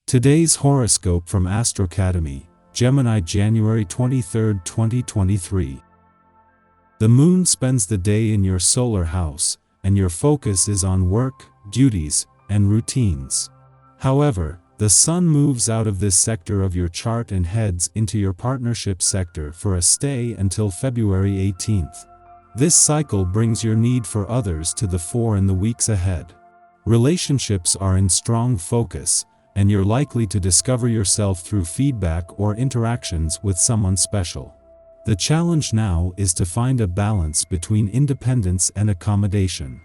Today's horoscope from Astro Academy, Gemini, January 23, 2023. The moon spends the day in your solar house, and your focus is on work, duties, and routines. However, the sun moves out of this sector of your chart and heads into your partnership sector for a stay until February 18th. This cycle brings your need for others to the fore in the weeks ahead. Relationships are in strong focus, and you're likely to discover yourself through feedback or interactions with someone special. The challenge now is to find a balance between independence and accommodation.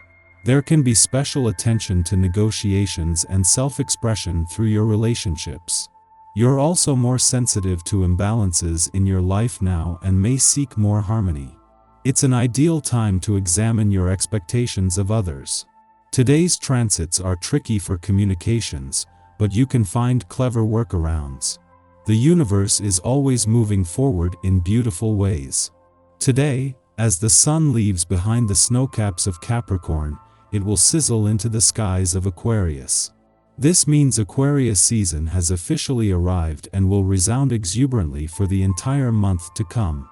There can be special attention to negotiations and self-expression through your relationships. You're also more sensitive to imbalances in your life now and may seek more harmony. It's an ideal time to examine your expectations of others. Today's transits are tricky for communications, but you can find clever workarounds. The universe is always moving forward in beautiful ways. Today, as the sun leaves behind the snowcaps of Capricorn, it will sizzle into the skies of Aquarius. This means Aquarius season has officially arrived and will resound exuberantly for the entire month to come.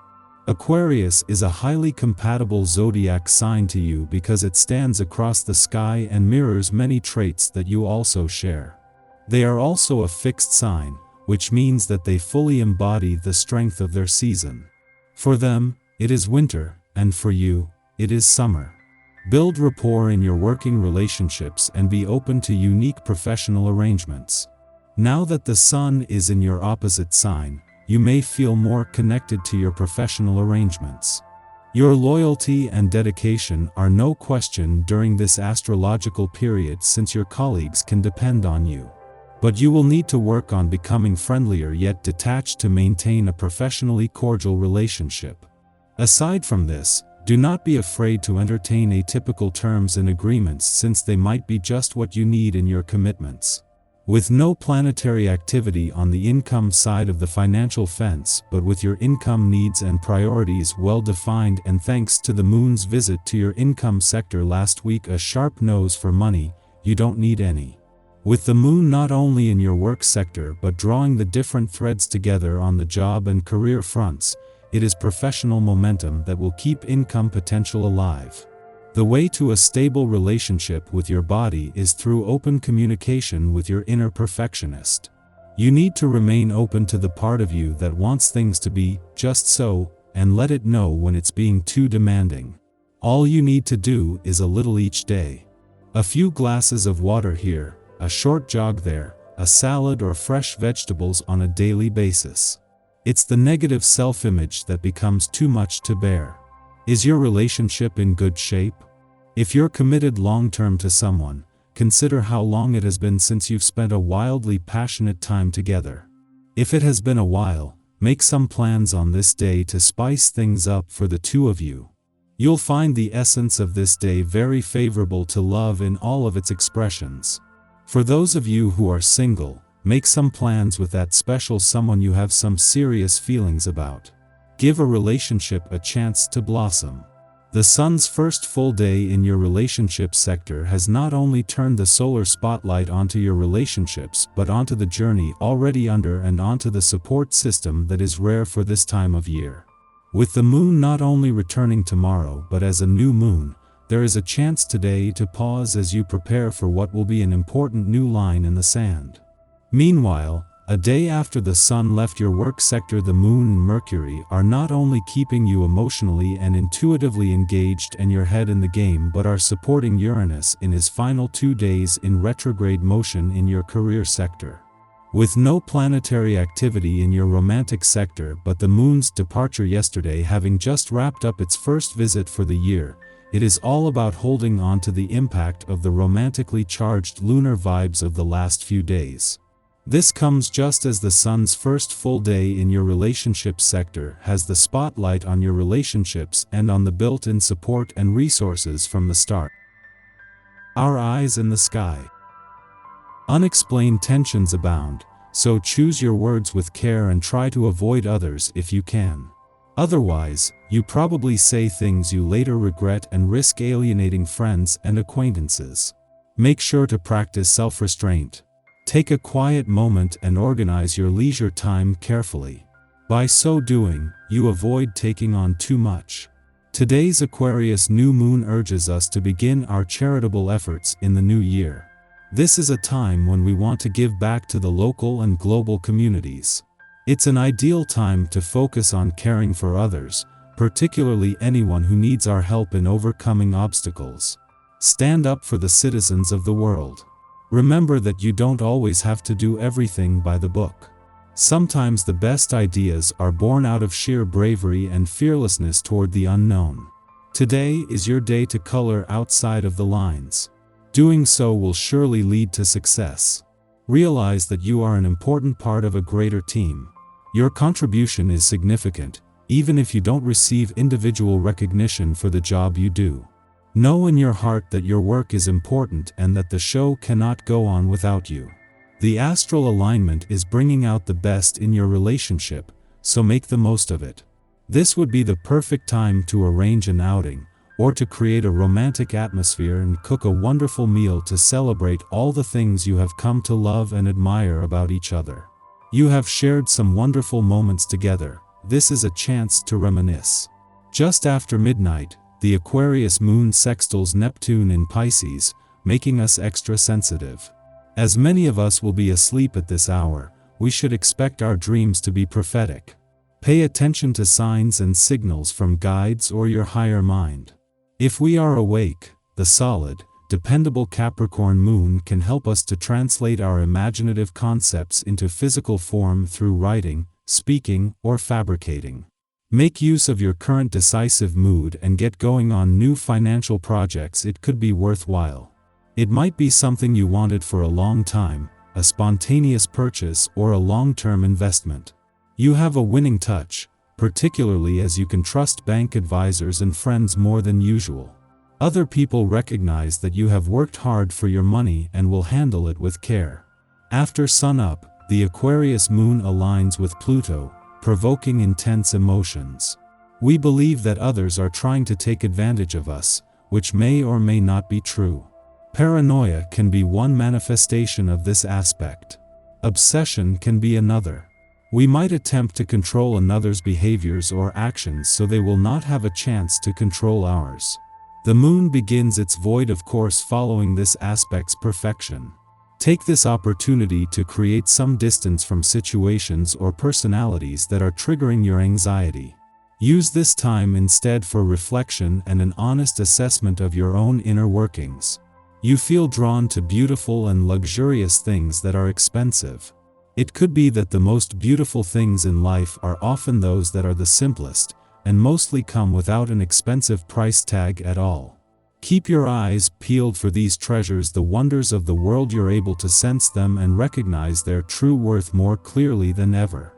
Aquarius is a highly compatible zodiac sign to you because it stands across the sky and mirrors many traits that you also share. They are also a fixed sign, which means that they fully embody the strength of their season. For them, it is winter, and for you, it is summer. Build rapport in your working relationships and be open to unique professional arrangements. Now that the sun is in your opposite sign, you may feel more connected to your professional arrangements. Your loyalty and dedication are no question during this astrological period, since your colleagues can depend on you. But you will need to work on becoming friendlier yet detached to maintain a professionally cordial relationship. Aside from this, do not be afraid to entertain atypical terms and agreements, since they might be just what you need in your commitments. With no planetary activity on the income side of the financial fence, but with your income needs and priorities well defined, and thanks to the moon's visit to your income sector last week, a sharp nose for money, you don't need any. With the moon not only in your work sector but drawing the different threads together on the job and career fronts, it is professional momentum that will keep income potential alive. The way to a stable relationship with your body is through open communication with your inner perfectionist. You need to remain open to the part of you that wants things to be just so, and let it know when it's being too demanding. All you need to do is a little each day. A few glasses of water here, a short jog there, a salad or fresh vegetables on a daily basis. It's the negative self-image that becomes too much to bear. Is your relationship in good shape? If you're committed long-term to someone, consider how long it has been since you've spent a wildly passionate time together. If it has been a while, make some plans on this day to spice things up for the two of you. You'll find the essence of this day very favorable to love in all of its expressions. For those of you who are single, make some plans with that special someone you have some serious feelings about. Give a relationship a chance to blossom. The sun's first full day in your relationship sector has not only turned the solar spotlight onto your relationships but onto the journey already under and onto the support system that is rare for this time of year. With the moon not only returning tomorrow but as a new moon, there is a chance today to pause as you prepare for what will be an important new line in the sand. Meanwhile, a day after the sun left your work sector, the moon and Mercury are not only keeping you emotionally and intuitively engaged and your head in the game, but are supporting Uranus in his final 2 days in retrograde motion in your career sector. With no planetary activity in your romantic sector but the moon's departure yesterday having just wrapped up its first visit for the year, it is all about holding on to the impact of the romantically charged lunar vibes of the last few days. This comes just as the sun's first full day in your relationship sector has the spotlight on your relationships and on the built-in support and resources from the start. Our eyes in the sky. Unexplained tensions abound, so choose your words with care and try to avoid others if you can. Otherwise, you probably say things you later regret and risk alienating friends and acquaintances. Make sure to practice self-restraint. Take a quiet moment and organize your leisure time carefully. By so doing, you avoid taking on too much. Today's Aquarius new moon urges us to begin our charitable efforts in the new year. This is a time when we want to give back to the local and global communities. It's an ideal time to focus on caring for others, particularly anyone who needs our help in overcoming obstacles. Stand up for the citizens of the world. Remember that you don't always have to do everything by the book. Sometimes the best ideas are born out of sheer bravery and fearlessness toward the unknown. Today is your day to color outside of the lines. Doing so will surely lead to success. Realize that you are an important part of a greater team. Your contribution is significant, even if you don't receive individual recognition for the job you do. Know in your heart that your work is important and that the show cannot go on without you. The astral alignment is bringing out the best in your relationship, so make the most of it. This would be the perfect time to arrange an outing, or to create a romantic atmosphere and cook a wonderful meal to celebrate all the things you have come to love and admire about each other. You have shared some wonderful moments together. This is a chance to reminisce. Just after midnight, the Aquarius moon sextiles Neptune in Pisces, making us extra sensitive. As many of us will be asleep at this hour, we should expect our dreams to be prophetic. Pay attention to signs and signals from guides or your higher mind. If we are awake, the solid, dependable Capricorn moon can help us to translate our imaginative concepts into physical form through writing, speaking, or fabricating. Make use of your current decisive mood and get going on new financial projects. It could be worthwhile. It might be something you wanted for a long time, a spontaneous purchase or a long-term investment. You have a winning touch, particularly as you can trust bank advisors and friends more than usual. Other people recognize that you have worked hard for your money and will handle it with care. After sunup, the Aquarius moon aligns with Pluto, provoking intense emotions. We believe that others are trying to take advantage of us, which may or may not be true. Paranoia can be one manifestation of this aspect. Obsession can be another. We might attempt to control another's behaviors or actions so they will not have a chance to control ours. The moon begins its void course following this aspect's perfection. Take this opportunity to create some distance from situations or personalities that are triggering your anxiety. Use this time instead for reflection and an honest assessment of your own inner workings. You feel drawn to beautiful and luxurious things that are expensive. It could be that the most beautiful things in life are often those that are the simplest, and mostly come without an expensive price tag at all. Keep your eyes peeled for these treasures, the wonders of the world. You're able to sense them and recognize their true worth more clearly than ever.